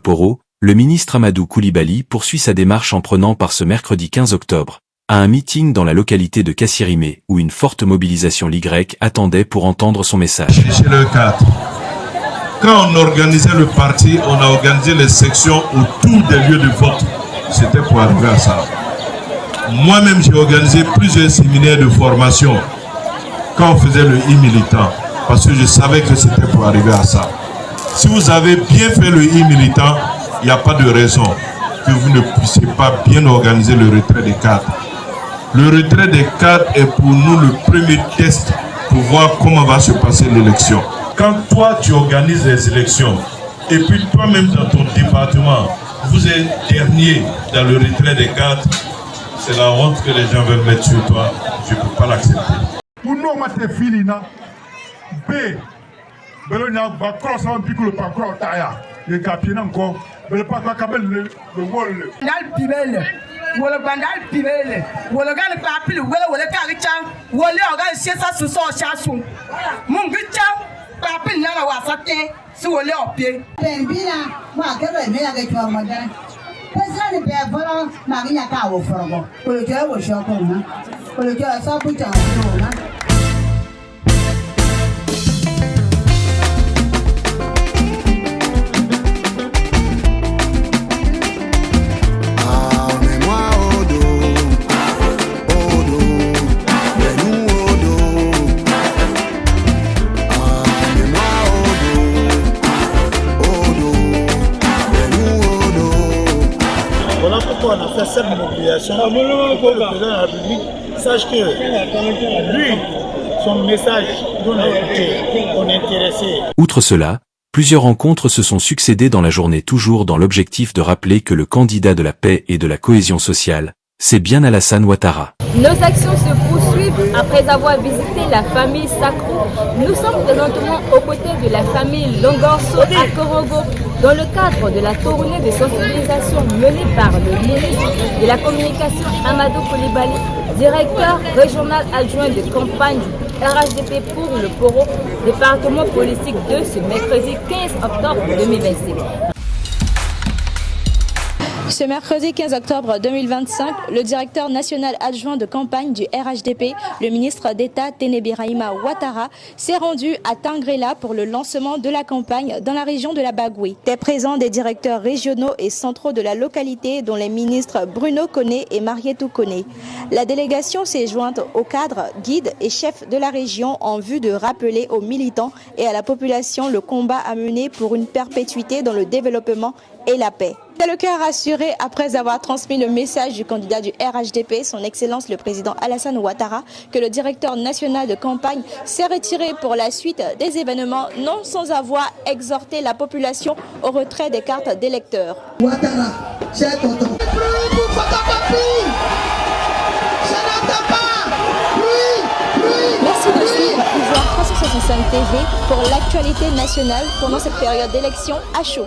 Poro, le ministre Amadou Koulibaly poursuit sa démarche en prenant part ce mercredi 15 octobre à un meeting dans la localité de Kassirimé où une forte mobilisation l'Y attendait pour entendre son message. Chez le 4. Quand on organisait le parti, on a organisé les sections autour des lieux de vote. C'était pour arriver à ça. Moi-même, j'ai organisé plusieurs séminaires de formation quand on faisait le e-militant, parce que je savais que c'était pour arriver à ça. Si vous avez bien fait le e-militant, il n'y a pas de raison que vous ne puissiez pas bien organiser le retrait des cadres. Le retrait des cadres est pour nous le premier test pour voir comment va se passer l'élection. Quand toi, tu organises les élections, et puis toi-même dans ton département, vous êtes dernier dans le retrait des cadres, c'est la honte que les gens veulent mettre sur toi. Je ne peux pas l'accepter. Pour nous, on a fini, B. Belonia va cross un pic le parcours taïa. Les capitaines encore. Le parcours cabel le wall. Nalpibel. Wala bandal pibel. Wala gan papil wala karicha. Wala organ siesa sous son chassou. Mon gicha. Papil nala wasate. Si wala au pied. Bembina, moi que le meilleur avec toi madame. Personne ne peut voler Maria Kao Frogo. Pour le cœur au choc. Pour le cœur ça pour ta. Voilà pourquoi on a fait cette mobilisation pour que le président de la République sache que lui, son message, nous on a écouté, on est intéressé. Outre cela, plusieurs rencontres se sont succédées dans la journée toujours dans l'objectif de rappeler que le candidat de la paix et de la cohésion sociale, c'est bien Alassane Ouattara. Nos actions se poursuivent après avoir visité la famille Sacrou. Nous sommes présentement aux côtés de la famille Longorso à Korogo dans le cadre de la tournée de sensibilisation menée par le ministre de la Communication Amadou Koulibaly, directeur régional adjoint de campagne du RHDP pour le Poro, département politique de ce mercredi 15 octobre 2025. Ce mercredi 15 octobre 2025, le directeur national adjoint de campagne du RHDP, le ministre d'État Téné-Birahima Ouattara, s'est rendu à Tangrela pour le lancement de la campagne dans la région de la Bagoué. Étaient présents des directeurs régionaux et centraux de la localité, dont les ministres Bruno Koné et Marietou Koné. La délégation s'est jointe aux cadres, guides et chefs de la région en vue de rappeler aux militants et à la population le combat à mener pour une perpétuité dans le développement et la paix. C'est le cœur rassuré après avoir transmis le message du candidat du RHDP, son Excellence le président Alassane Ouattara, que le directeur national de campagne s'est retiré pour la suite des événements, non sans avoir exhorté la population au retrait des cartes d'électeurs. Ouattara, cher tonton. Merci de suivre Ivoire 365 TV pour l'actualité nationale pendant cette période d'élection à chaud.